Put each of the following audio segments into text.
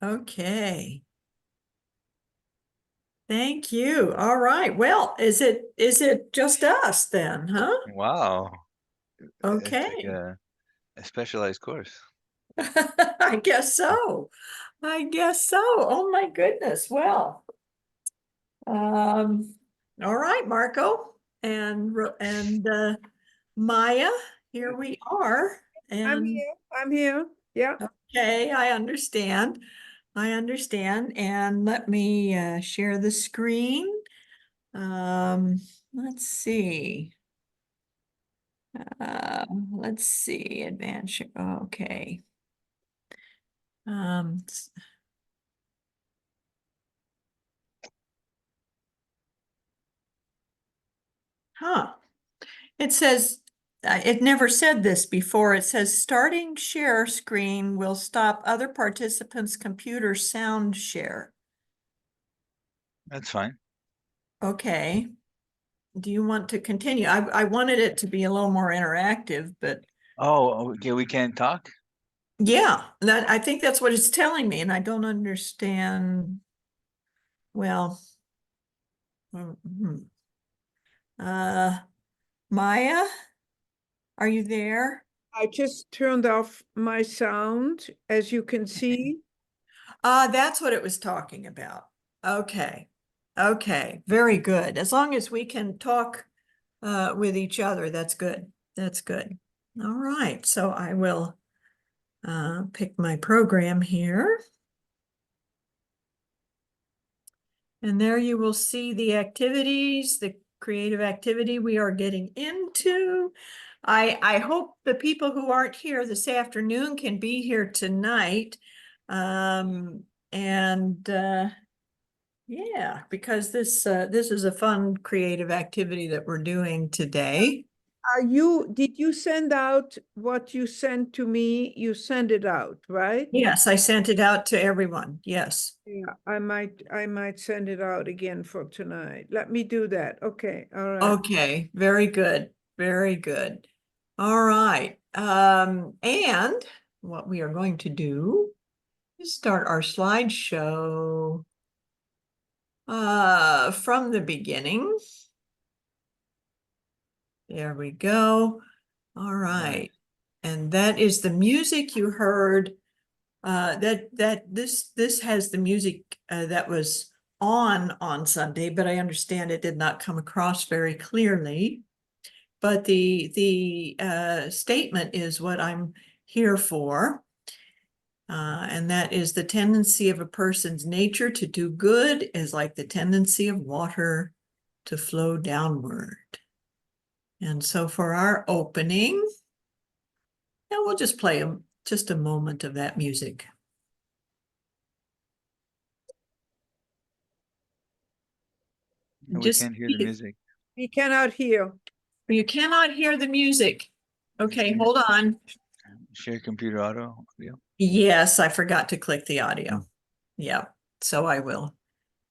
Okay. Thank you. All right. Well, is it just us then, huh? Wow. It's like Okay. a specialized course. I guess so. I guess so. Oh my goodness. Well, um, all right, Marco and Maya, here we are. I'm And here. I'm here. Yeah. okay, I understand. I understand. And let me share the screen. Let's see. Let's see, advance. Okay. Um, huh. It says, it never said this before. It says starting share screen will stop other participants' computer sound share. That's fine. Okay. Do you want to continue? I wanted it to be a little more interactive, but Oh, okay, we can't talk? yeah, I think that's what it's telling me, and I don't understand. Well, mhm. uh, Maya, are you there? I just turned off my sound, as you can see. That's what it was talking about. Okay. Okay. Very good. As long as we can talk with each other, that's good. That's good. All right. So I will pick my program here. And there you will see the activities, the creative activity we are getting into. I hope the people who aren't here this afternoon can be here tonight. And yeah, because this is a fun creative activity that we're doing today. Did you send out what you sent to me? You send it out, right? Yes, I sent it out to everyone. Yes. Yeah, I might send it out again for tonight. Let me do that. Okay, all right. Okay, very good. Very good. All right. And what we are going to do is start our slideshow from the beginning. There we go. All right. And that is the music you heard. This has the music that was on Sunday, but I understand it did not come across very clearly. But the statement is what I'm here for. And that is the tendency of a person's nature to do good is like the tendency of water to flow downward. And so for our opening, and we'll just play just a moment of that music. No, we Just can't hear the music. We cannot hear. you cannot hear the music. Okay, hold on. Share computer audio. Yes, I forgot to click the audio. Yeah, so I will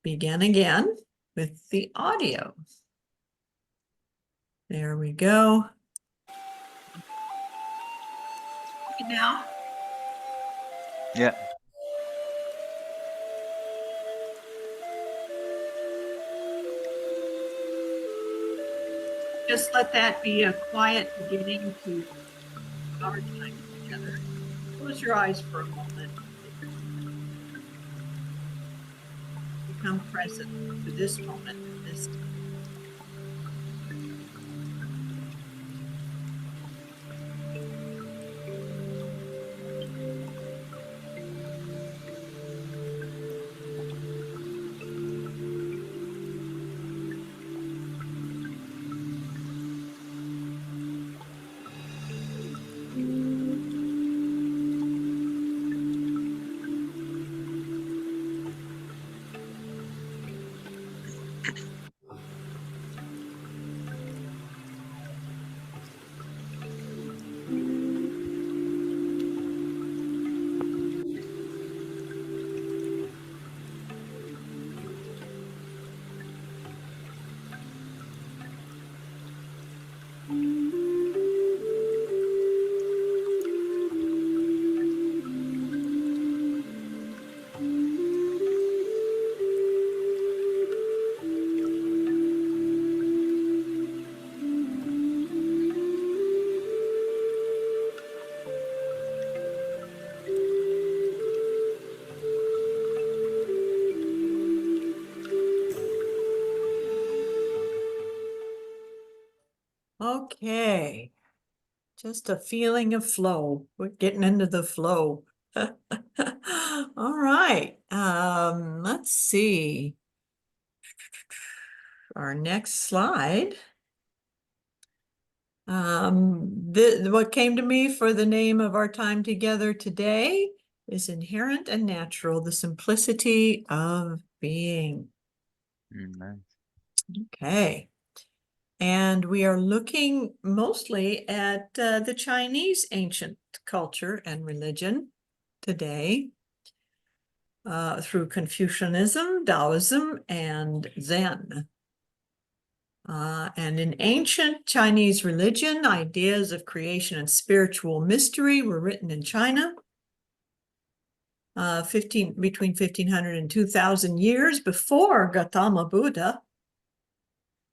begin again with the audio. There we go. Now, Yeah. just let that be a quiet beginning to our time together. Close your eyes for a moment. Become present to this moment, this time. Just a feeling of flow. We're getting into the flow. All right. Let's see. Our next slide. What came to me for the name of our time together today is inherent and natural, the simplicity of being. Nice. Okay. And we are looking mostly at the Chinese ancient culture and religion today through Confucianism, Taoism, and Zen. And in ancient Chinese religion, ideas of creation and spiritual mystery were written in China between 1500 and 2000 years before Gautama Buddha.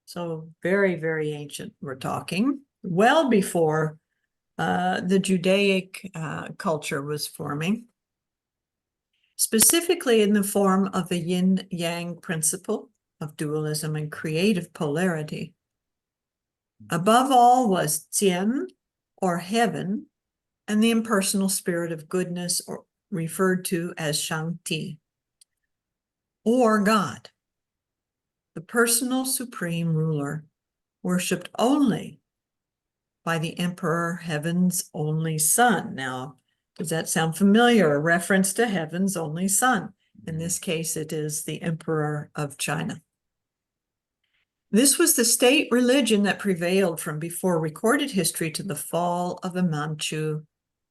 So very, very ancient, we're talking, well before the Judaic culture was forming, specifically in the form of the yin-yang principle of dualism and creative polarity. Above all was Tien, or heaven, and the impersonal spirit of goodness, or referred to as Shangti, or God, the personal supreme ruler, worshipped only by the emperor, heaven's only son. Now, does that sound familiar? A reference to heaven's only son. In this case, it is the emperor of China. This was the state religion that prevailed from before recorded history to the fall of the Manchu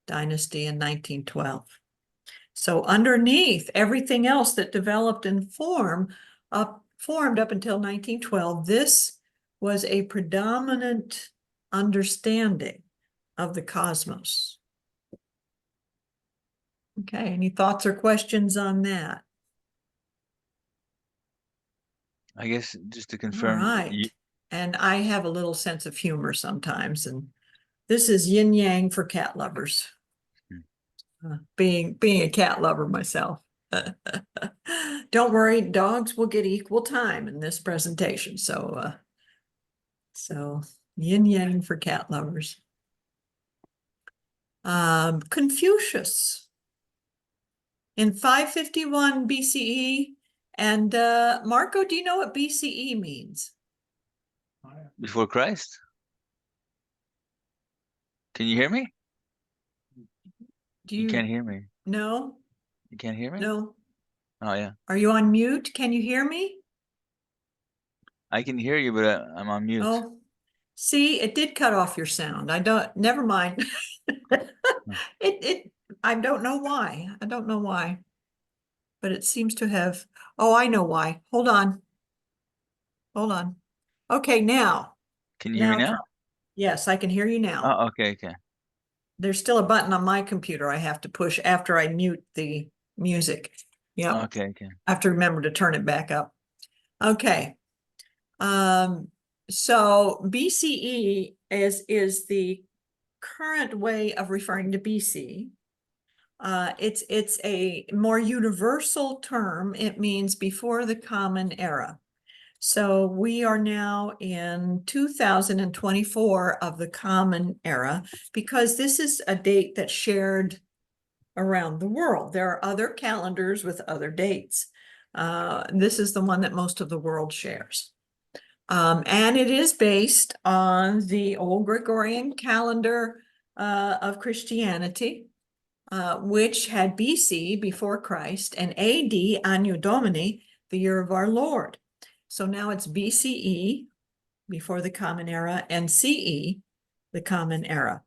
dynasty in 1912. So underneath everything else that developed and formed up until 1912, this was a predominant understanding of the cosmos. Okay, any thoughts or questions on that? I guess just to All confirm, right. And I have a little sense of humor sometimes, and this is yin yang for cat lovers. Being a cat lover myself. Don't worry, dogs will get equal time in this presentation. So yin yang for cat lovers. Confucius in 551 BCE. And Marco, do you know what BCE means? before Christ? Can you hear me? Do You can't hear me. No, You can't hear me? no. Oh, yeah. Are you on mute? Can you hear me? I can hear you, but I'm on mute. Oh, see, it did cut off your sound. Never mind. I don't know why. I don't know why. But it seems to have, oh, I know why. Hold on. Hold on. Okay, now. Can you hear me now? Try. Yes, I can hear you now. Oh, okay, okay. There's still a button on my computer I have to push after I mute the music. Yeah. Okay, okay. I have to remember to turn it back up. Okay. So BCE is the current way of referring to BC. It's a more universal term. It means before the Common Era. So we are now in 2024 of the Common Era, because this is a date that's shared around the world. There are other calendars with other dates. This is the one that most of the world shares. And it is based on the old Gregorian calendar of Christianity, which had BC, before Christ, and AD, Anno Domini, the year of our Lord. So now it's BCE, before the Common Era, and CE, the Common Era.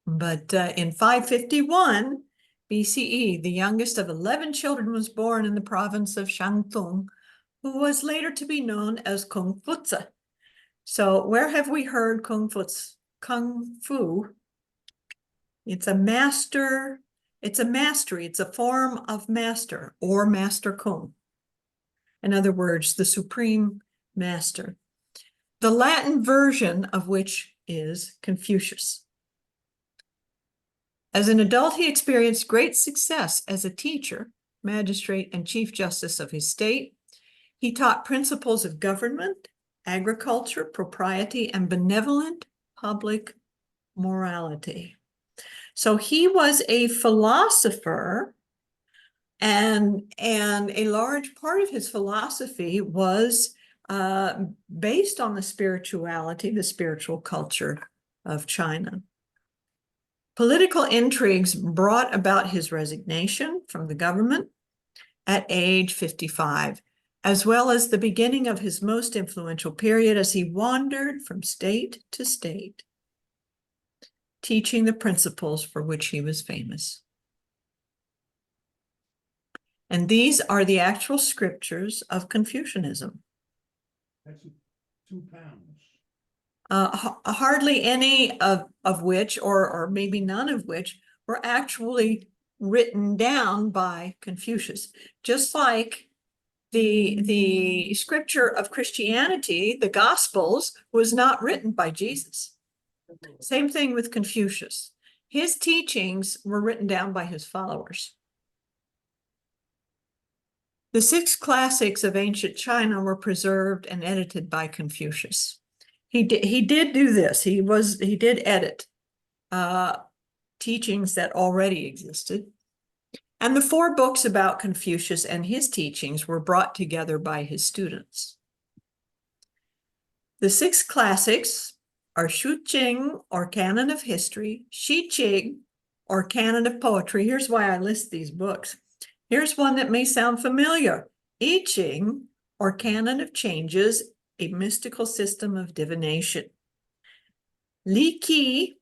But in 551 BCE, the youngest of 11 children was born in the province of Shantung, who was later to be known as Kung Fu. So where have we heard Kung Fu? It's a master, it's a mastery, it's a form of master or master Kung. In other words, the supreme master. The Latin version of which is Confucius. As an adult, he experienced great success as a teacher, magistrate, and chief justice of his state. He taught principles of government, agriculture, propriety, and benevolent public morality. So he was a philosopher, and a large part of his philosophy was based on the spirituality, the spiritual culture of China. Political intrigues brought about his resignation from the government at age 55, as well as the beginning of his most influential period as he wandered from state to state, teaching the principles for which he was famous. And these are the actual scriptures of Confucianism. That's 2 pounds. Hardly any of which, or maybe none of which, were actually written down by Confucius. Just like the scripture of Christianity, the Gospels, was not written by Jesus. Same thing with Confucius. His teachings were written down by his followers. The 6 classics of ancient China were preserved and edited by Confucius. He did do this. He did edit teachings that already existed. And the 4 books about Confucius and his teachings were brought together by his students. The 6 classics are Shu Qing, or Canon of History, Shi Qing, or Canon of Poetry. Here's why I list these books. Here's one that may sound familiar. I Ching, or Canon of Changes, a mystical system of divination. Li Qi,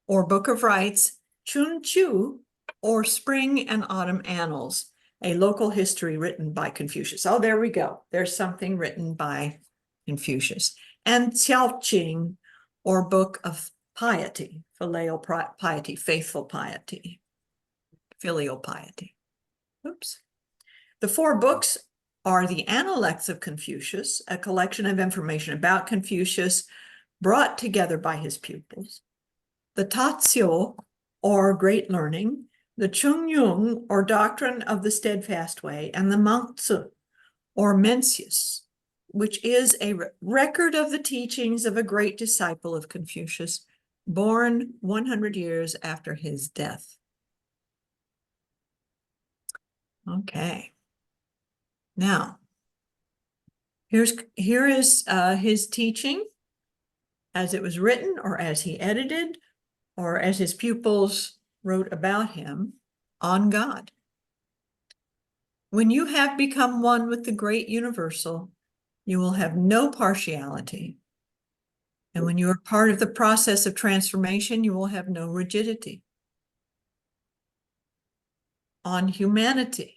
or Book of Rites, Chun Chu, or Spring and Autumn Annals, a local history written by Confucius. Oh, there we go. There's something written by Confucius. And Xiao Qing, or Book of Piety, filial piety, faithful piety, filial piety. Oops. The 4 books are the Analects of Confucius, a collection of information about Confucius brought together by his pupils. The Tatsio, or Great Learning, the Chungyung, or Doctrine of the Steadfast Way, and the Mangzi, or Mencius, which is a record of the teachings of a great disciple of Confucius, born 100 years after his death. Okay. Now, here is his teaching as it was written, or as he edited, or as his pupils wrote about him on God. When you have become one with the great universal, you will have no partiality. And when you are part of the process of transformation, you will have no rigidity. On humanity,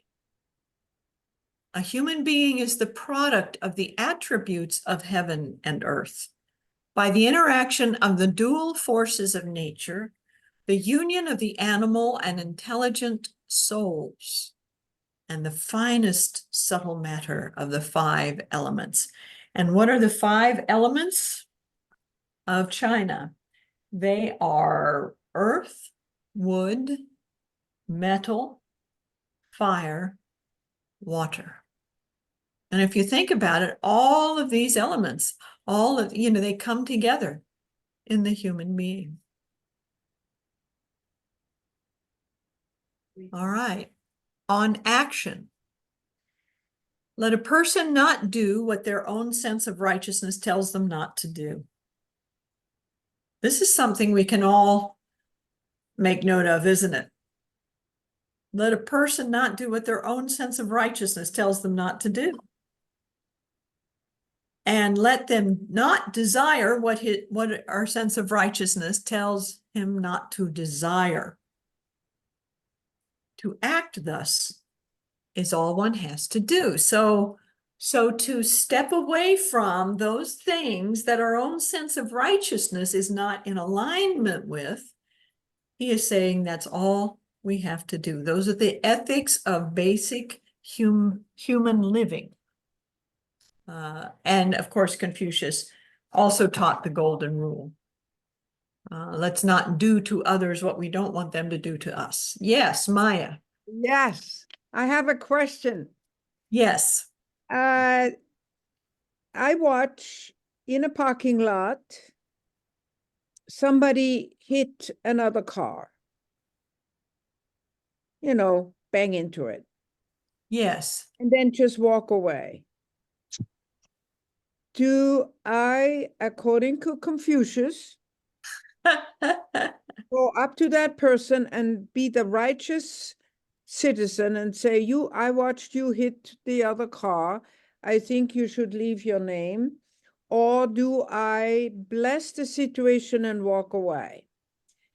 a human being is the product of the attributes of heaven and earth. By the interaction of the dual forces of nature, the union of the animal and intelligent souls, and the finest subtle matter of the 5 elements. And what are the 5 elements of China? They are earth, wood, metal, fire, water. And if you think about it, all of these elements, they come together in the human being. All right. On action. Let a person not do what their own sense of righteousness tells them not to do. This is something we can all make note of, isn't it? Let a person not do what their own sense of righteousness tells them not to do. And let them not desire what our sense of righteousness tells him not to desire. To act thus is all one has to do. So to step away from those things that our own sense of righteousness is not in alignment with, he is saying that's all we have to do. Those are the ethics of basic human living. And of course, Confucius also taught the golden rule. Let's not do to others what we don't want them to do to us. Yes, Maya. Yes, I have a question. Yes. I watch in a parking lot somebody hit another car, you know, bang into it, Yes. and then just walk away. Do I, according to Confucius, go up to that person and be the righteous citizen and say, I watched you hit the other car. I think you should leave your name. Or do I bless the situation and walk away?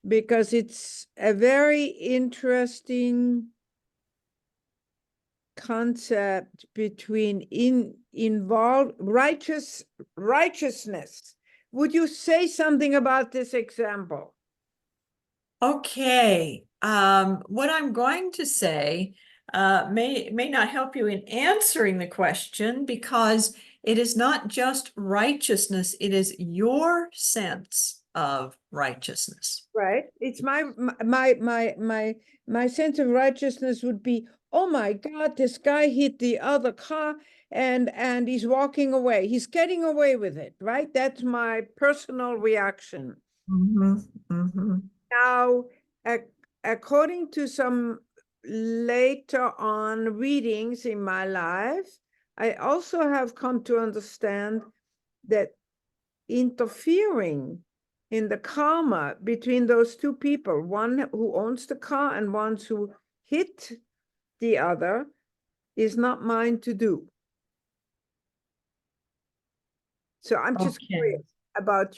Because it's a very interesting concept between righteousness. Would you say something about this example? Okay, what I'm going to say may not help you in answering the question, because it is not just righteousness, it is your sense of righteousness. Right. It's my sense of righteousness would be, oh my God, this guy hit the other car and he's walking away. He's getting away with it, right? That's my personal reaction. Now, according to some later on readings in my life, I also have come to understand that interfering in the karma between those two people, one who owns the car and one who hit the other, is not mine to do. So I'm just Okay. curious about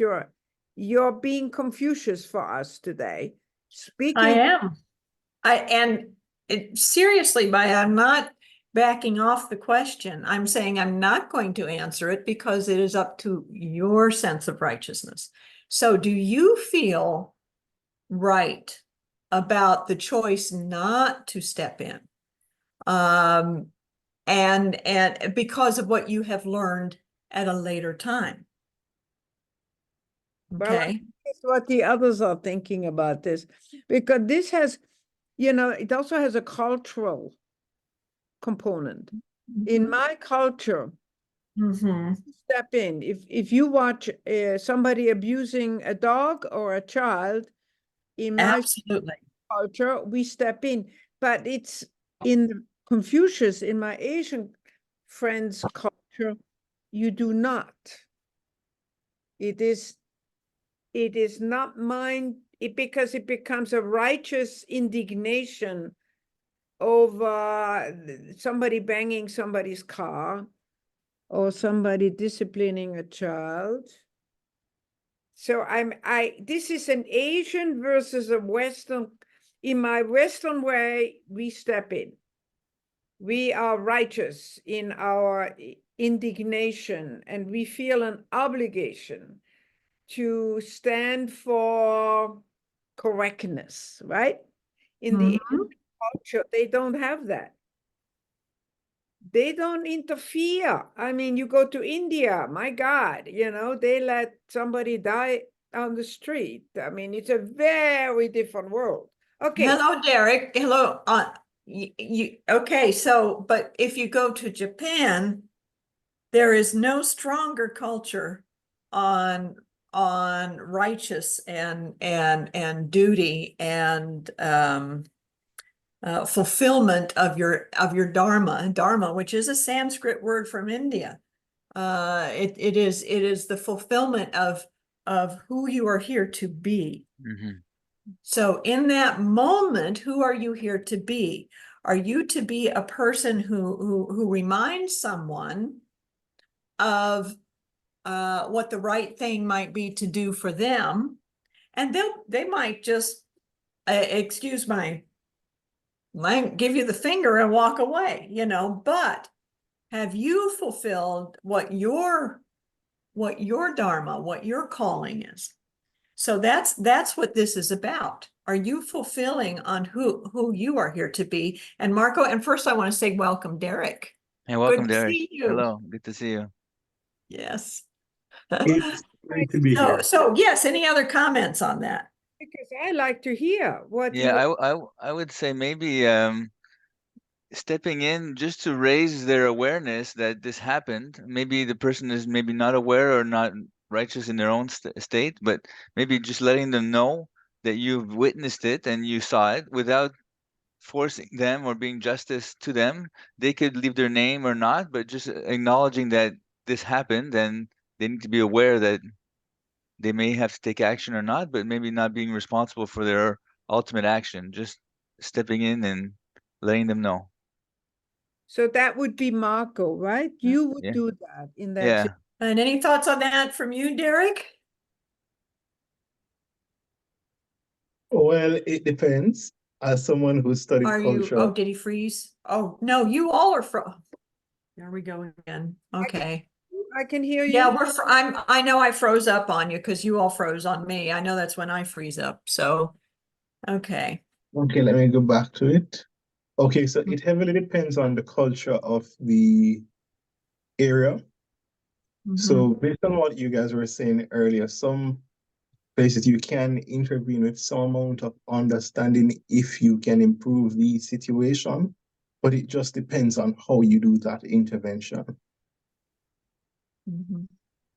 your being Confucius for us today. I Speaking, am. Seriously, I'm not backing off the question. I'm saying I'm not going to answer it because it is up to your sense of righteousness. So do you feel right about the choice not to step in? And because of what you have learned at a later time. well, Okay. that's what the others are thinking about this, because this has, it also has a cultural component. In my culture, Mm-hmm. step in. If you watch somebody abusing a dog or a child, in my Absolutely. culture, we step in. But it's in Confucius, in my Asian friends' culture, you do not. It is not mine, because it becomes a righteous indignation over somebody banging somebody's car or somebody disciplining a child. So this is an Asian versus a Western. In my Western way, we step in. We are righteous in our indignation, and we feel an obligation to stand for correctness, right? In the Asian culture, they don't have that. They don't interfere. I mean, you go to India, my God, they let somebody die on the street. I mean, it's a very different world. Okay. Hello, Derek. Hello. Okay, so, but if you go to Japan, there is no stronger culture on righteous and duty and fulfillment of your dharma, which is a Sanskrit word from India. It is the fulfillment of who you are here to be. Mm-hmm. So in that moment, who are you here to be? Are you to be a person who reminds someone of what the right thing might be to do for them, and they might just excuse my give you the finger and walk away, but have you fulfilled what your dharma, what your calling is? So that's what this is about. Are you fulfilling on who you are here to be? And Marco, and first I want to say welcome, Derek. Hey, welcome, Good to Derek. see you. Hello, good to see you. Yes. It's great to be here. So yes, any other comments on that? Because I like to hear what Yeah, you. I would say maybe stepping in just to raise their awareness that this happened. Maybe the person is maybe not aware or not righteous in their own state, but maybe just letting them know that you've witnessed it and you saw it without forcing them or being justice to them. They could leave their name or not, but just acknowledging that this happened and they need to be aware that they may have to take action or not, but maybe not being responsible for their ultimate action, just stepping in and letting them know. So that would be Marco, right? You would Yeah. do that in that. Yeah. And any thoughts on that from you, Derek? Well, it depends. As someone who studied Are you, culture, oh, did he freeze? Oh, no, you all are from, there we go again. Okay. I can hear you. Yeah, I know I froze up on you because you all froze on me. I know that's when I freeze up. So, okay. okay, let me go back to it. Okay, so it heavily depends on the culture of the area. So based on what you guys were saying earlier, some places you can intervene with some amount of understanding if you can improve the situation, but it just depends on how you do that intervention. Mhm.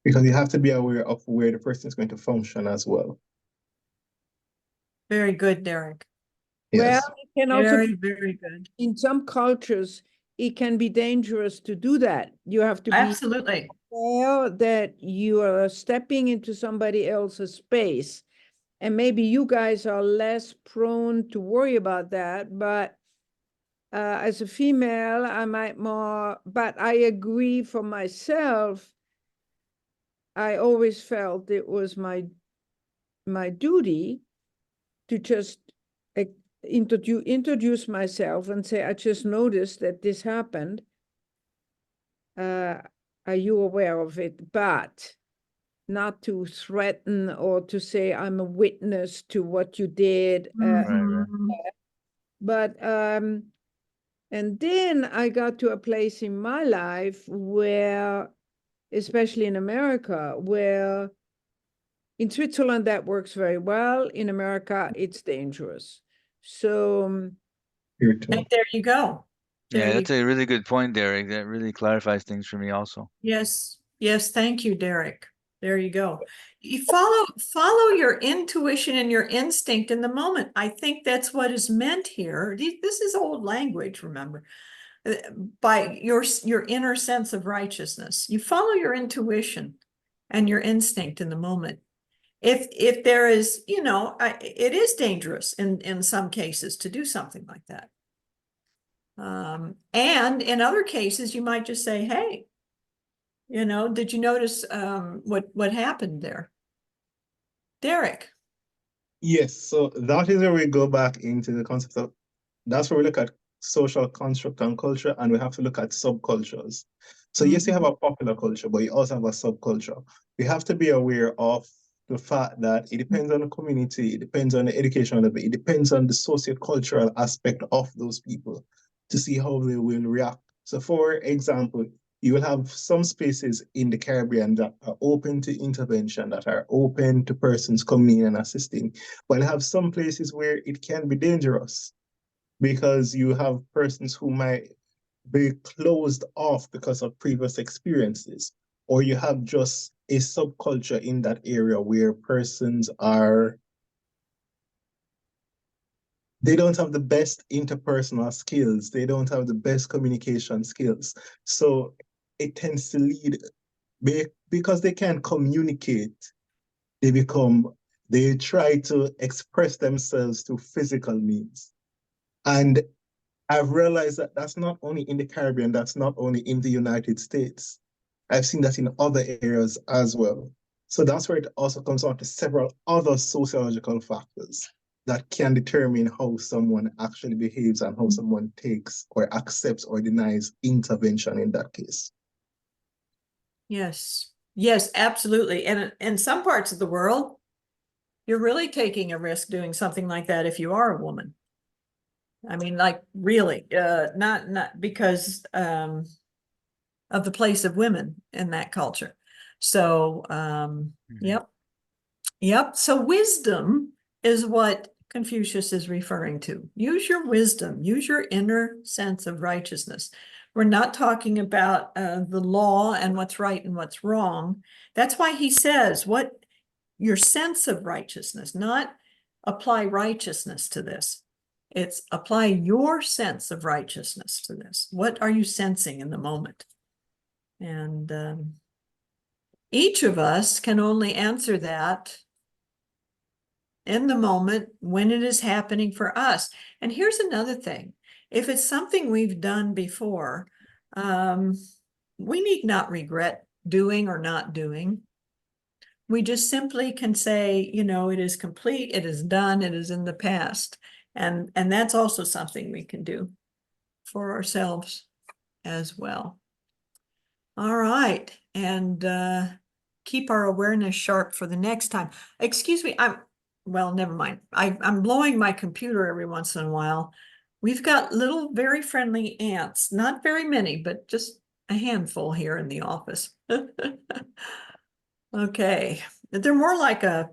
Because you have to be aware of where the person is going to function as well. Very good, Derek. Well, Yes. it can also Very, be, very good. in some cultures, it can be dangerous to do that. You have to be Absolutely. aware that you are stepping into somebody else's space. And maybe you guys are less prone to worry about that, but as a female, I might more, but I agree for myself. I always felt it was my duty to just introduce myself and say, I just noticed that this happened. Are you aware of it? But not to threaten or to say I'm a witness to what you did. Right, right. But and then I got to a place in my life where, especially in America, where in Switzerland that works very well. In America, it's dangerous. So Here too. And there you go. There Yeah, you that's a really good point, Derek. That really clarifies things for me also. Yes, yes, thank you, Derek. There you go. You follow your intuition and your instinct in the moment. I think that's what is meant here. This is old language, remember, by your inner sense of righteousness. You follow your intuition and your instinct in the moment. If there is, it is dangerous in some cases to do something like that. And in other cases, you might just say, hey, did you notice what happened there? Derek. Yes, so that is where we go back into the concept of, that's where we look at social construct and culture, and we have to look at subcultures. So yes, you have a popular culture, but you also have a subculture. We have to be aware of the fact that it depends on the community, it depends on the education level, it depends on the socio-cultural aspect of those people to see how they will react. So for example, you will have some spaces in the Caribbean that are open to intervention, that are open to persons coming in and assisting. But you have some places where it can be dangerous because you have persons who might be closed off because of previous experiences, or you have just a subculture in that area where persons are, they don't have the best interpersonal skills, they don't have the best communication skills. So it tends to lead, because they can't communicate, they try to express themselves through physical means. And I've realized that that's not only in the Caribbean, that's not only in the United States. I've seen that in other areas as well. So that's where it also comes down to several other sociological factors that can determine how someone actually behaves and how someone takes or accepts or denies intervention in that case. Yes, yes, absolutely. And in some parts of the world, you're really taking a risk doing something like that if you are a woman. I mean, like really, not because of the place of women in that culture. So, yep. So wisdom is what Confucius is referring to. Use your wisdom, use your inner sense of righteousness. We're not talking about the law and what's right and what's wrong. That's why he says what your sense of righteousness, not apply righteousness to this. It's apply your sense of righteousness to this. What are you sensing in the moment? And each of us can only answer that in the moment when it is happening for us. And here's another thing. If it's something we've done before, we need not regret doing or not doing. We just simply can say, you know, it is complete, it is done, it is in the past. And that's also something we can do for ourselves as well. All right. And keep our awareness sharp for the next time. Excuse me, well, never mind. I'm blowing my computer every once in a while. We've got little, very friendly ants, not very many, but just a handful here in the office. Okay, they're more like a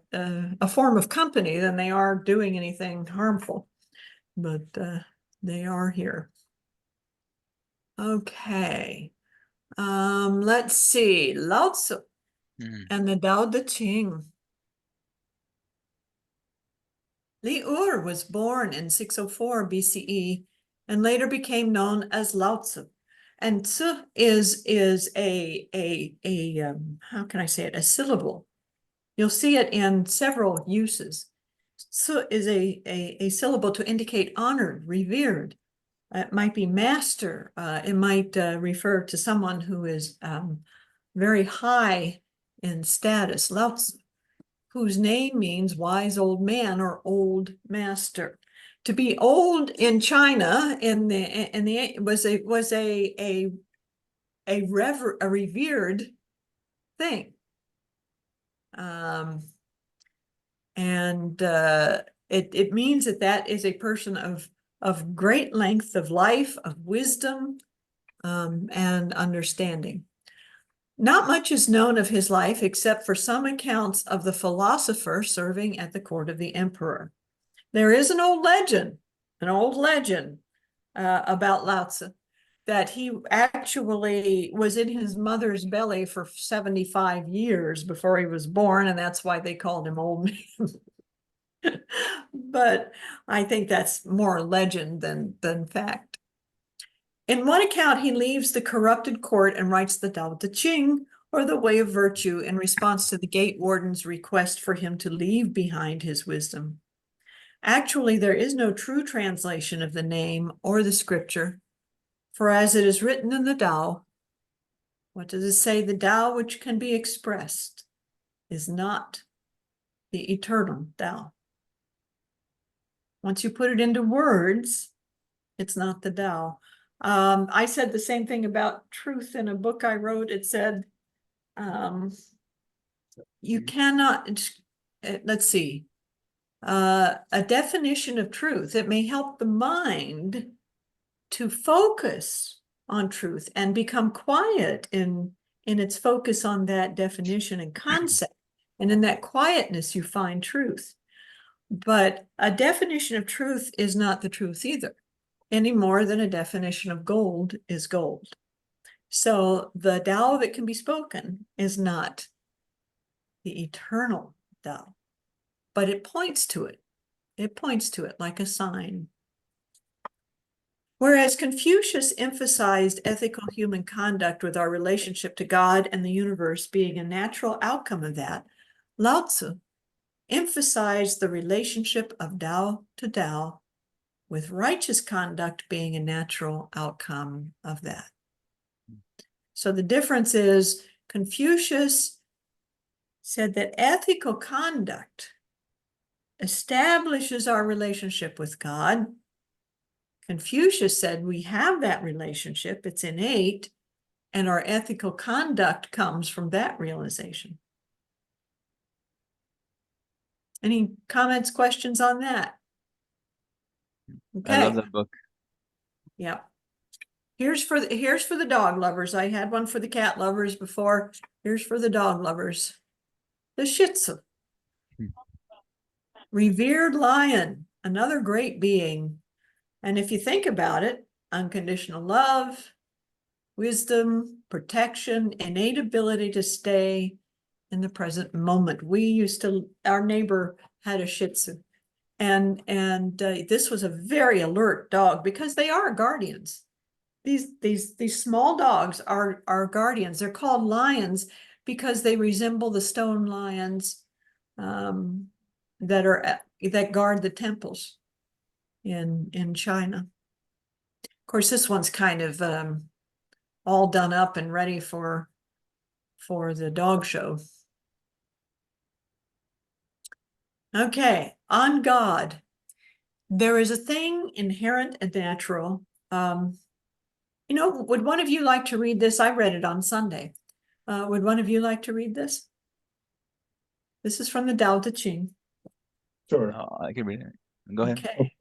form of company than they are doing anything harmful, but they are here. Okay, let's see, Lao Tzu and the Tao Te Ching. Li Ur was born in 604 BCE and later became known as Lao Tzu. And Tzu is a how can I say it, a syllable. You'll see it in several uses. Tzu is a syllable to indicate honored, revered. It might be master. It might refer to someone who is very high in status. Lao Tzu, whose name means wise old man or old master. To be old in China was a revered thing. It means that is a person of great length of life, of wisdom, and understanding. Not much is known of his life except for some accounts of the philosopher serving at the court of the emperor. There is an old legend about Lao Tzu, that he actually was in his mother's belly for 75 years before he was born, and that's why they called him Old Man. But I think that's more legend than fact. In one account, he leaves the corrupted court and writes the Tao Te Ching, or the Way of Virtue, in response to the gate warden's request for him to leave behind his wisdom. Actually, there is no true translation of the name or the scripture, for as it is written in the Tao, what does it say? The Tao which can be expressed is not the eternal Tao. Once you put it into words, it's not the Tao. I said the same thing about truth in a book I wrote. It said, you cannot, let's see, a definition of truth. It may help the mind to focus on truth and become quiet in its focus on that definition and concept. And in that quietness, you find truth. But a definition of truth is not the truth either, any more than a definition of gold is gold. So the Tao that can be spoken is not the eternal Tao, but it points to it. It points to it like a sign. Whereas Confucius emphasized ethical human conduct with our relationship to God and the universe being a natural outcome of that, Lao Tzu emphasized the relationship of Tao to Tao, with righteous conduct being a natural outcome of that. So the difference is Confucius said that ethical conduct establishes our relationship with God. Confucius said we have that relationship, it's innate, and our ethical conduct comes from that realization. Any comments, questions on that? Okay. I love that book. Yeah. Here's for the dog lovers. I had one for the cat lovers before. Here's for the dog lovers. The Shih Tzu. Revered lion, another great being. And if you think about it, unconditional love, wisdom, protection, innate ability to stay in the present moment. Our neighbor had a Shih Tzu, and this was a very alert dog because they are guardians. These small dogs are guardians. They're called lions because they resemble the stone lions that guard the temples in China. Of course, this one's kind of all done up and ready for the dog show. Okay, on God. There is a thing inherent and natural. Would one of you like to read this? I read it on Sunday. Would one of you like to read this? This is from the Tao Te Ching. Sure. I can read it. Go ahead. Okay.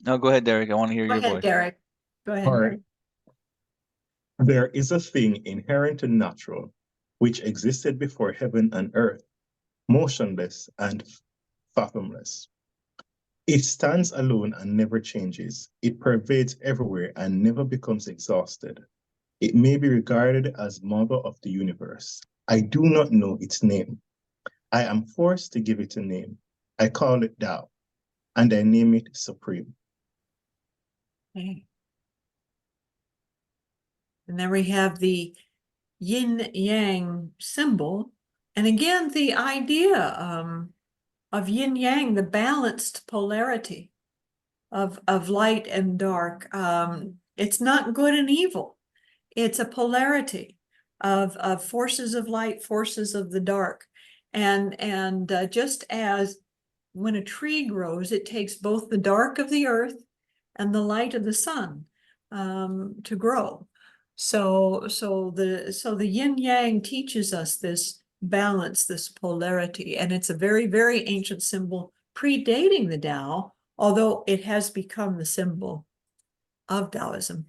No, go ahead, Derek. I want to hear Go your ahead, voice. Derek. Go ahead, All right. Derek. There is a thing inherent and natural, which existed before heaven and earth, motionless and fathomless. It stands alone and never changes. It pervades everywhere and never becomes exhausted. It may be regarded as mother of the universe. I do not know its name. I am forced to give it a name. I call it Tao, and I name it Supreme. Okay. And then we have the yin-yang symbol. And again, the idea of yin-yang, the balanced polarity of light and dark. It's not good and evil. It's a polarity of forces of light, forces of the dark. And just as when a tree grows, it takes both the dark of the earth and the light of the sun to grow. So the yin yang teaches us this balance, this polarity, and it's a very, very ancient symbol predating the Tao, although it has become the symbol of Taoism.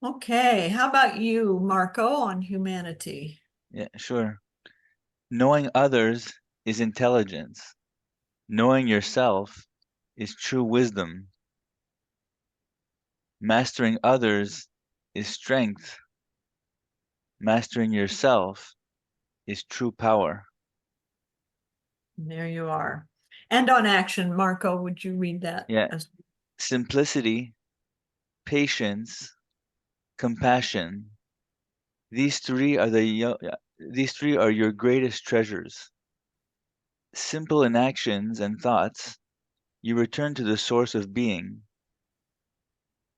Okay, how about you, Marco, on humanity? Yeah, sure. Knowing others is intelligence. Knowing yourself is true wisdom. Mastering others is strength. Mastering yourself is true power. There you are. And on action, Marco, would you read that? Yeah. Simplicity, patience, compassion. These three are your greatest treasures. Simple in actions and thoughts, you return to the source of being.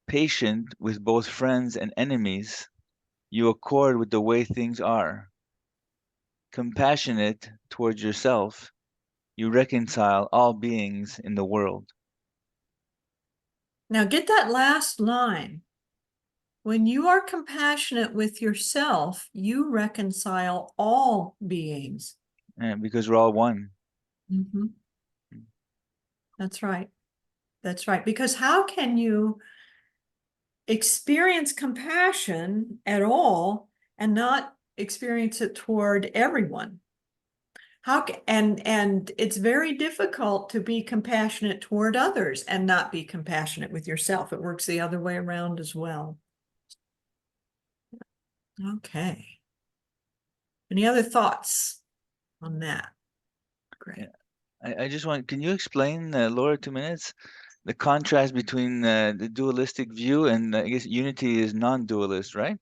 Patient with both friends and enemies, you accord with the way things are. Compassionate towards yourself, you reconcile all beings in the world. Now get that last line. When you are compassionate with yourself, you reconcile all beings. Because we're all one. Mm-hmm. That's right. That's right. Because how can you experience compassion at all and not experience it toward everyone? And it's very difficult to be compassionate toward others and not be compassionate with yourself. It works the other way around as well. Okay. Any other thoughts on that? Great. Yeah. I just want, can you explain, Laura, 2 minutes, the contrast between the dualistic view and I guess unity is non-dualist, right?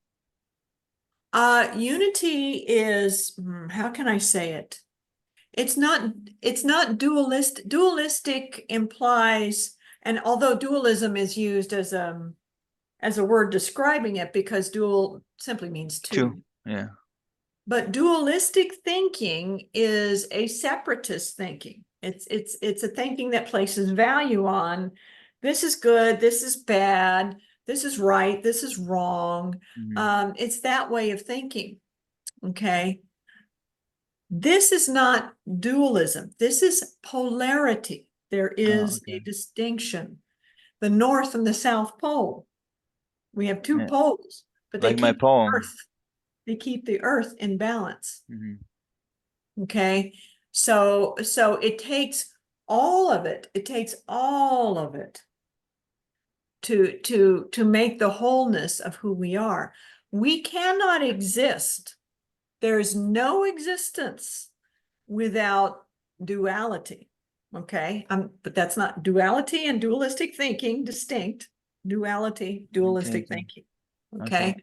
Unity is, how can I say it? It's not dualist. Dualistic implies, and although dualism is used as a word describing it, because dual simply means two. Yeah. But dualistic thinking is a separatist thinking. It's a thinking that places value on this is good, this is bad, this is right, this is wrong. Mm-hmm. It's that way of thinking. Okay. This is not dualism. This is polarity. There is a distinction. The North and the South Pole. We have two poles, but they Like my keep poem. the Earth. They keep the Earth in balance. Mm-hmm. Okay. So it takes all of it. It takes all of it to make the wholeness of who we are. We cannot exist. There's no existence without duality. Okay, but that's not duality and dualistic thinking distinct. Duality, dualistic Okay. thinking. Okay. Okay.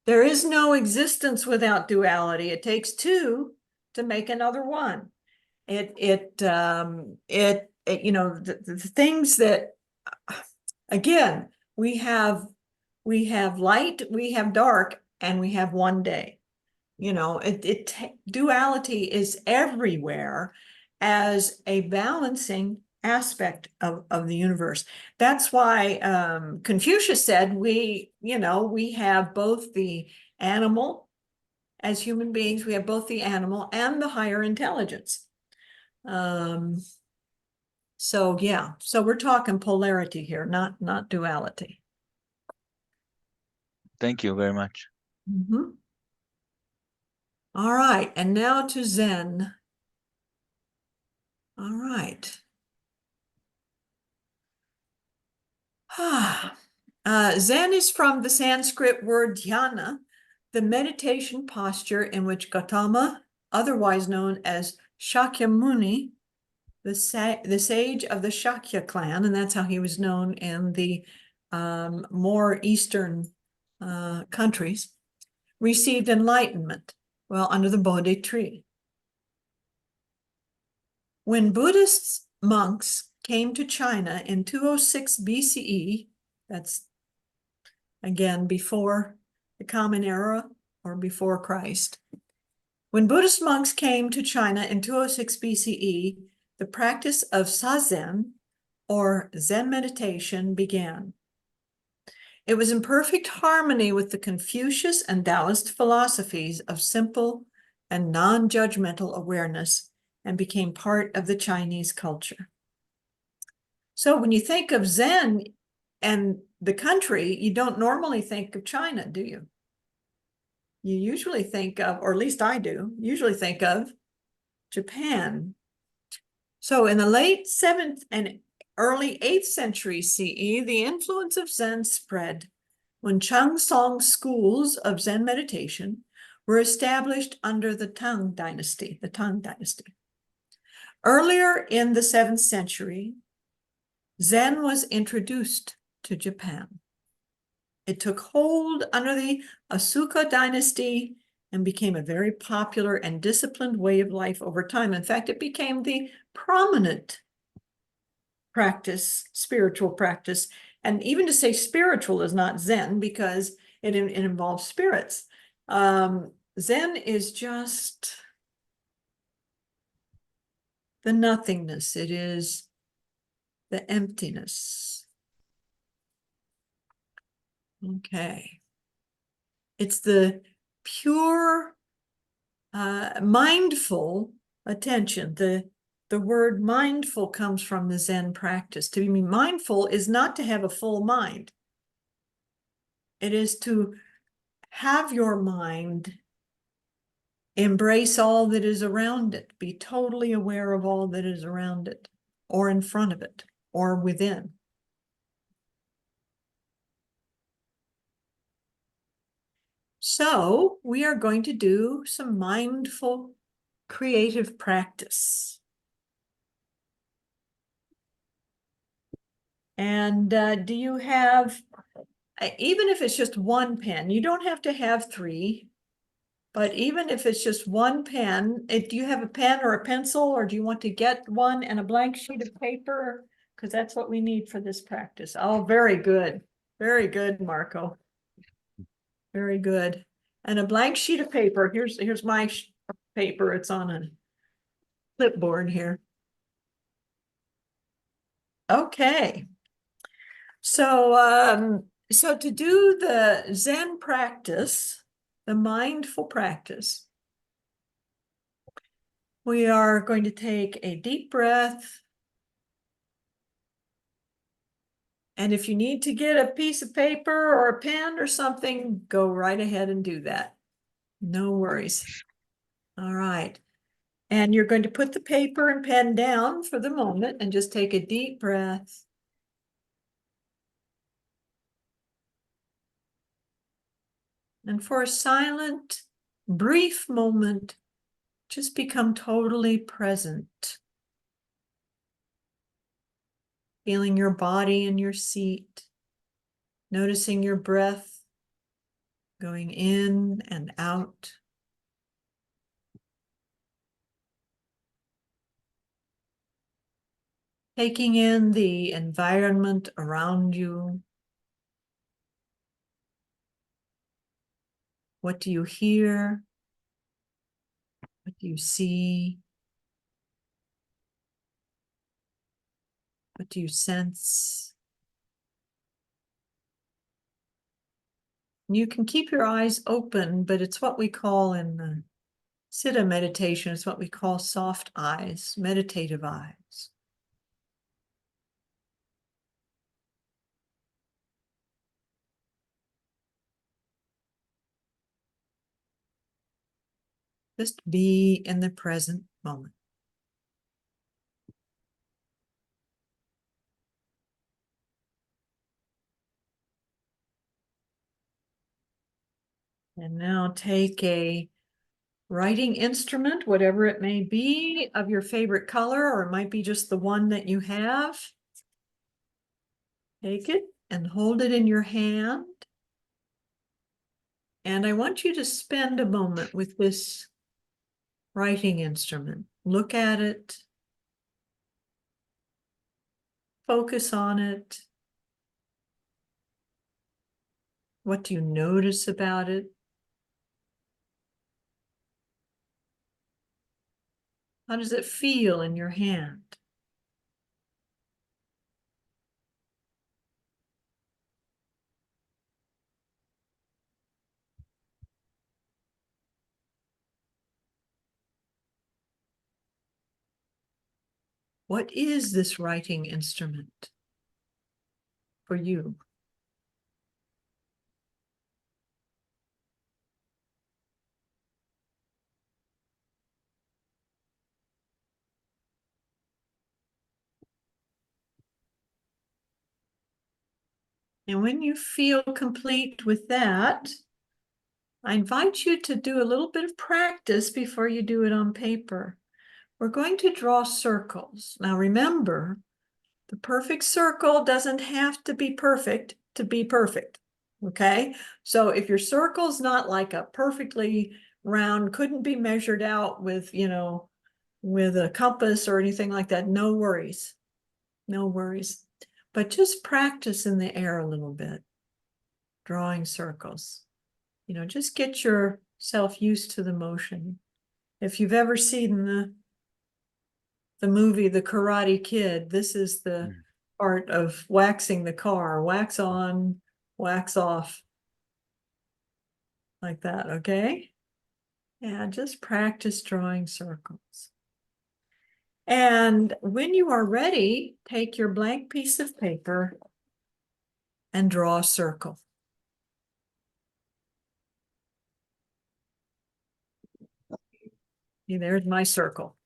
There is no existence without duality. It takes two to make another one. You know, the things that, again, we have light, we have dark, and we have one day. You know, duality is everywhere as a balancing aspect of the universe. That's why Confucius said we have both the animal, as human beings, we have both the animal and the higher intelligence. So yeah, so we're talking polarity here, not duality. Thank you very much. Mhm. All right, and now to Zen. All right. Zen is from the Sanskrit word dhyana, the meditation posture in which Gautama, otherwise known as Shakyamuni, the sage of the Shakya clan, and that's how he was known in the more eastern countries, received enlightenment while under the Bodhi tree. When Buddhist monks came to China in 206 BCE, that's again before the Common Era or before Christ. When Buddhist monks came to China in 206 BCE, the practice of Zazen, or Zen meditation, began. It was in perfect harmony with the Confucius and Taoist philosophies of simple and non-judgmental awareness and became part of the Chinese culture. So when you think of Zen and the country, you don't normally think of China, do you? You usually think of, or at least I do, usually think of Japan. So in the late 7th and early 8th century CE, the influence of Zen spread when Changsong schools of Zen meditation were established under the Tang Dynasty, Earlier in the 7th century, Zen was introduced to Japan. It took hold under the Asuka dynasty and became a very popular and disciplined way of life over time. In fact, it became the prominent practice, spiritual practice. And even to say spiritual is not Zen because it involves spirits. Zen is just the nothingness. It is the emptiness. Okay. It's the pure, mindful attention. The word mindful comes from the Zen practice. To be mindful is not to have a full mind. It is to have your mind embrace all that is around it, be totally aware of all that is around it, or in front of it, or within. So we are going to do some mindful creative practice. And do you have, even if it's just one pen, you don't have to have three, but even if it's just one pen, do you have a pen or a pencil, or do you want to get one and a blank sheet of paper? Because that's what we need for this practice. Oh, very good. Very good, Marco. Very good. And a blank sheet of paper. Here's my paper. It's on a clipboard here. Okay. So, so to do the Zen practice, the mindful practice, we are going to take a deep breath. And if you need to get a piece of paper or a pen or something, go right ahead and do that. No worries. All right. And you're going to put the paper and pen down for the moment and just take a deep breath. And for a silent, brief moment, just become totally present. Feeling your body in your seat, noticing your breath going in and out. Taking in the environment around you. What do you hear? What do you see? What do you sense? You can keep your eyes open, but it's what we call in the Siddha meditation, it's what we call soft eyes, meditative eyes. Just be in the present moment. And now take a writing instrument, whatever it may be, of your favorite color, or it might be just the one that you have. Take it and hold it in your hand. And I want you to spend a moment with this writing instrument. Look at it. Focus on it. What do you notice about it? How does it feel in your hand? What is this writing instrument for you? And when you feel complete with that, I invite you to do a little bit of practice before you do it on paper. We're going to draw circles. Now remember, the perfect circle doesn't have to be perfect to be perfect, okay? So if your circle's not like a perfectly round, couldn't be measured out with, you know, with a compass or anything like that, no worries, no worries. But just practice in the air a little bit, drawing circles. You know, just get yourself used to the motion. If you've ever seen the movie The Karate Kid, this is the art of waxing the car. Wax on, wax off. Like that, okay? Yeah, just practice drawing circles. And when you are ready, take your blank piece of paper and draw a circle. See, there's my circle.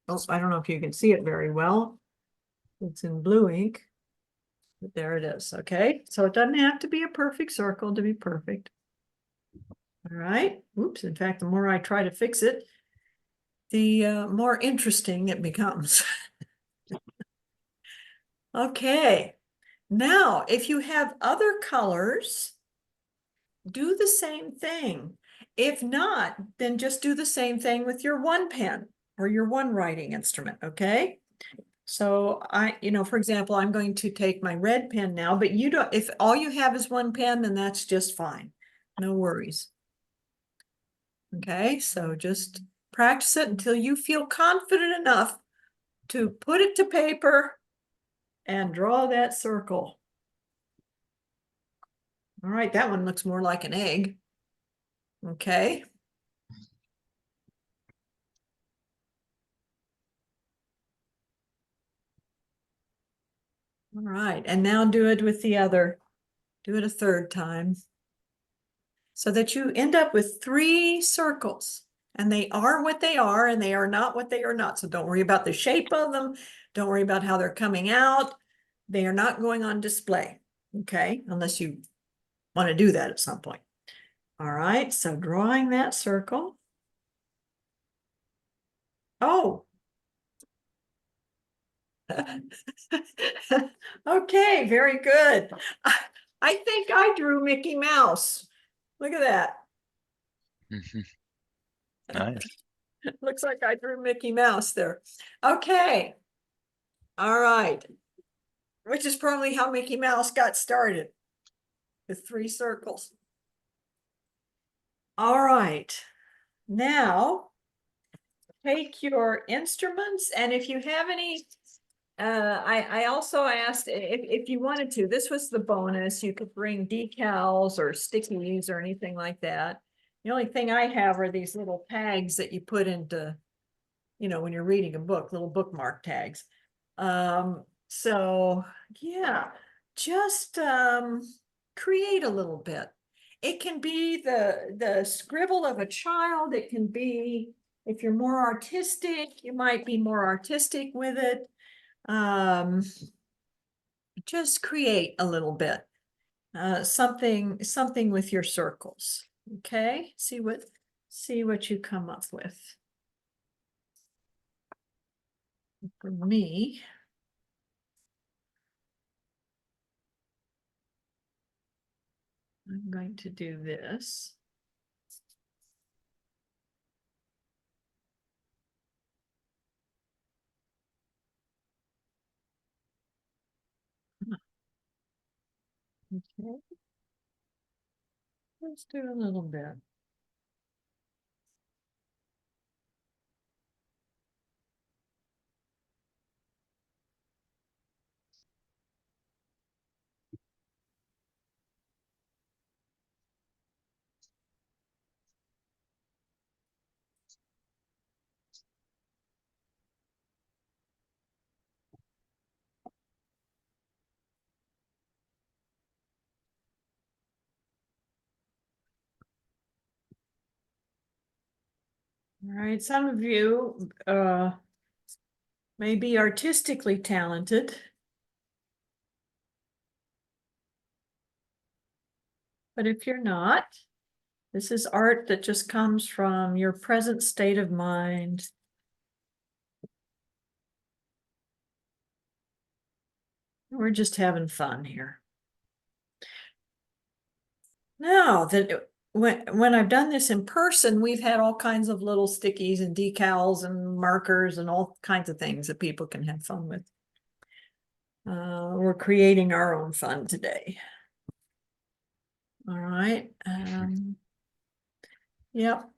Oh, I don't know if you can see it very well. It's in blue ink, but there it is, okay? So it doesn't have to be a perfect circle to be perfect. All right, oops, in fact, the more I try to fix it, the more interesting it becomes. Okay, now if you have other colors, do the same thing. If not, then just do the same thing with your one pen or your one writing instrument, okay? So you know, for example, I'm going to take my red pen now, but you don't, if all you have is one pen, then that's just fine. No worries. Okay, so just practice it until you feel confident enough to put it to paper and draw that circle. All right, that one looks more like an egg. Okay. All right, and now do it with the other. Do it a third time. So that you end up with 3 circles. And they are what they are, and they are not what they are not. So don't worry about the shape of them. Don't worry about how they're coming out. They are not going on display, okay? Unless you want to do that at some point. All right, so drawing that circle. Oh. Okay, very good. I think I drew Mickey Mouse. Look at that. Nice. Looks like I drew Mickey Mouse there. Okay. All right. Which is probably how Mickey Mouse got started, with 3 circles. All right. Now, take your instruments, and if you have any, I also asked if you wanted to, this was the bonus, you could bring decals or stickies or anything like that. The only thing I have are these little tags that you put into, when you're reading a book, little bookmark tags. So yeah, just create a little bit. It can be the scribble of a child. It can be, if you're more artistic, you might be more artistic with it. Just create a little bit, something with your circles. Okay, see what you come up with. For me, I'm going to do this. Okay. Let's do a little bit. All right, some of you may be artistically talented. But if you're not, this is art that just comes from your present state of mind. We're just having fun here. Now that when I've done this in person, we've had all kinds of little stickies and decals and markers and all kinds of things that people can have fun with. We're creating our own fun today. All right. Yep.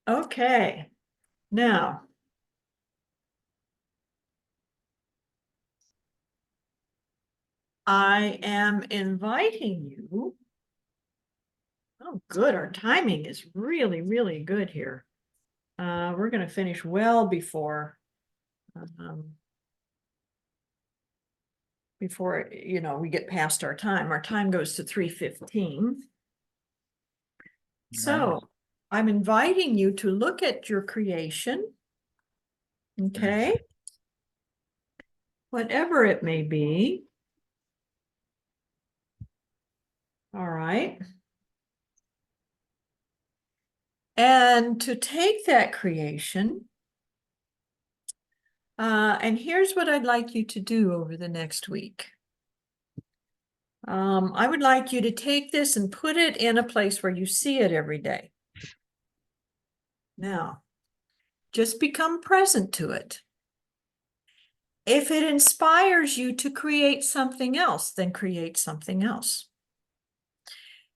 Okay. Now, I am inviting you. Oh, good. Our timing is really, really good here. We're going to finish well before we get past our time. Our time goes to 3:15. So I'm inviting you to look at your creation. Okay. Whatever it may be. All right. And to take that creation, and here's what I'd like you to do over the next week. I would like you to take this and put it in a place where you see it every day. Now, just become present to it. If it inspires you to create something else, then create something else.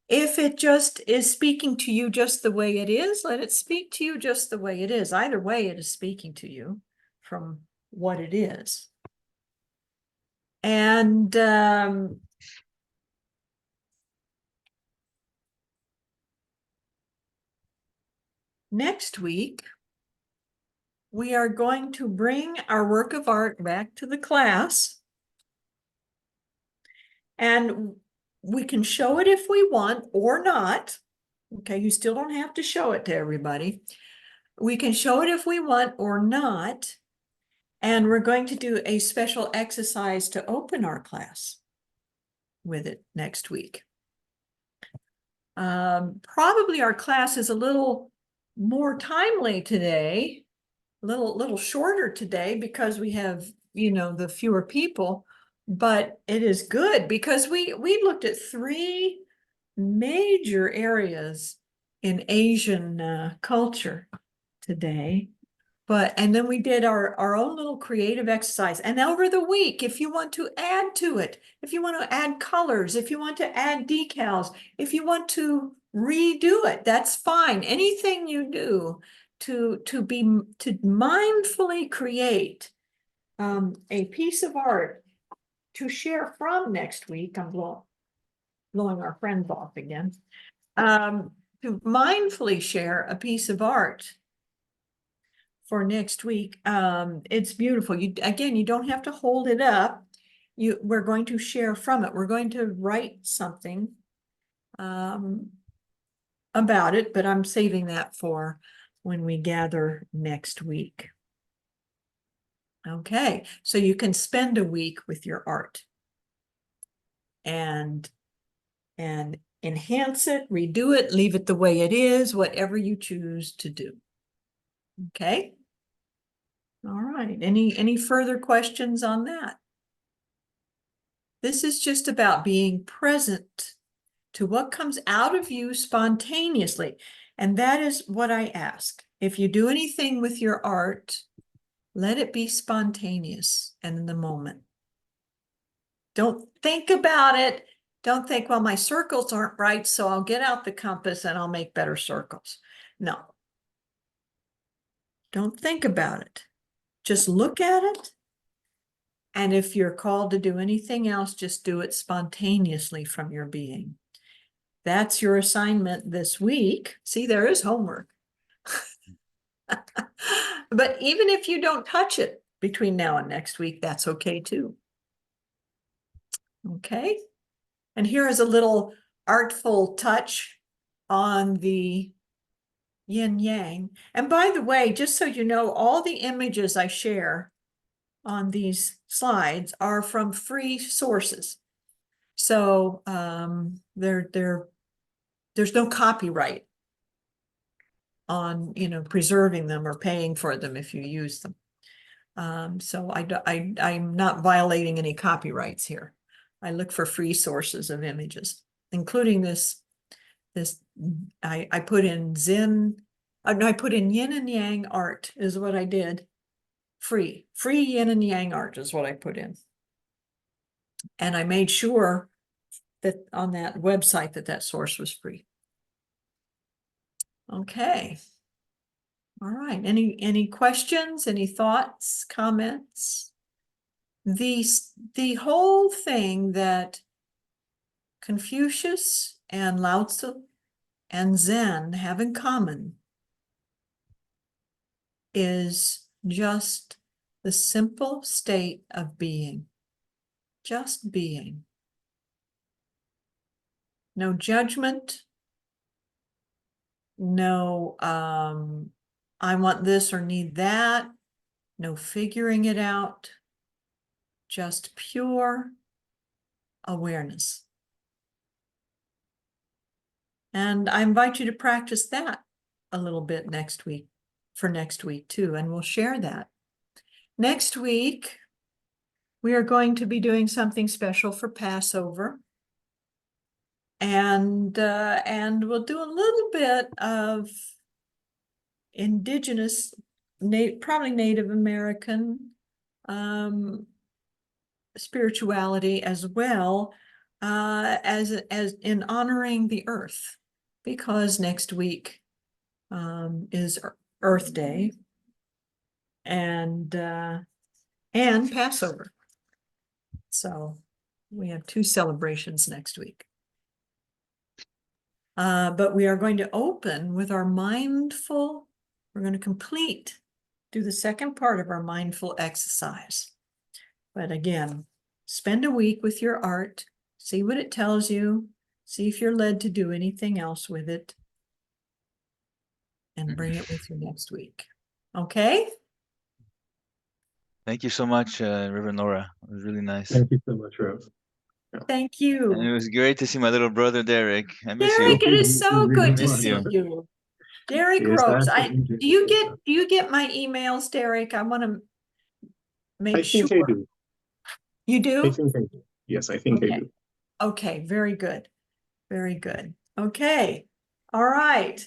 If it just is speaking to you just the way it is, let it speak to you just the way it is. Either way, it is speaking to you from what it is. And next week, we are going to bring our work of art back to the class. And we can show it if we want or not. Okay, you still don't have to show it to everybody. We can show it if we want or not. And we're going to do a special exercise to open our class with it next week. Probably our class is a little more timely today, a little shorter today because we have, you know, the fewer people, but it is good because we looked at 3 major areas in Asian culture today. And then we did our own little creative exercise. And over the week, if you want to add to it, if you want to add colors, if you want to add decals, if you want to redo it, that's fine. Anything you do to mindfully create a piece of art to share from next week. I'm blowing our friends off again. To mindfully share a piece of art for next week. It's beautiful. You don't have to hold it up. We're going to share from it. We're going to write something about it, but I'm saving that for when we gather next week. Okay, so you can spend a week with your art and enhance it, redo it, leave it the way it is, whatever you choose to do. Okay. All right. Any further questions on that? This is just about being present to what comes out of you spontaneously. And that is what I ask. If you do anything with your art, let it be spontaneous and in the moment. Don't think about it. Don't think, well, my circles aren't right, so I'll get out the compass and I'll make better circles. No. Don't think about it. Just look at it. And if you're called to do anything else, just do it spontaneously from your being. That's your assignment this week. See, there is homework. But even if you don't touch it between now and next week, that's okay too. Okay. And here is a little artful touch on the yin yang. And by the way, just so you know, all the images I share on these slides are from free sources. So there's no copyright on, you know, preserving them or paying for them if you use them. So I'm not violating any copyrights here. I look for free sources of images, including this I put in Zen, I put in yin and yang art is what I did. Free yin and yang art is what I put in. And I made sure that on that website that source was free. Okay. All right. Any questions? Any thoughts, comments? The whole thing that Confucius and Lao Tzu and Zen have in common is just the simple state of being. Just being. No judgment. No, I want this or need that. No figuring it out. Just pure awareness. And I invite you to practice that a little bit next week, for next week too, and we'll share that. Next week, we are going to be doing something special for Passover. And we'll do a little bit of indigenous, probably Native American spirituality as well, as in honoring the earth, because next week is Earth Day and Passover. So we have 2 celebrations next week. But we are going to open with our mindful, we're going to do the second part of our mindful exercise. But again, spend a week with your art, see what it tells you, see if you're led to do anything else with it, and bring it with you next week. Okay? Thank you so much, Reverend Laura. It was really nice. Thank you so much, Rev. Thank And it you. was great to see my little brother Derek. I miss Derek, you. it is so good to Miss see you. you. Derek Yes, Ropes, that's do you get my emails, Derek? I want to I make think sure. I do. You I do? think I do. Yes, I think I Okay. do. Okay, very good. Very good. Okay. All right.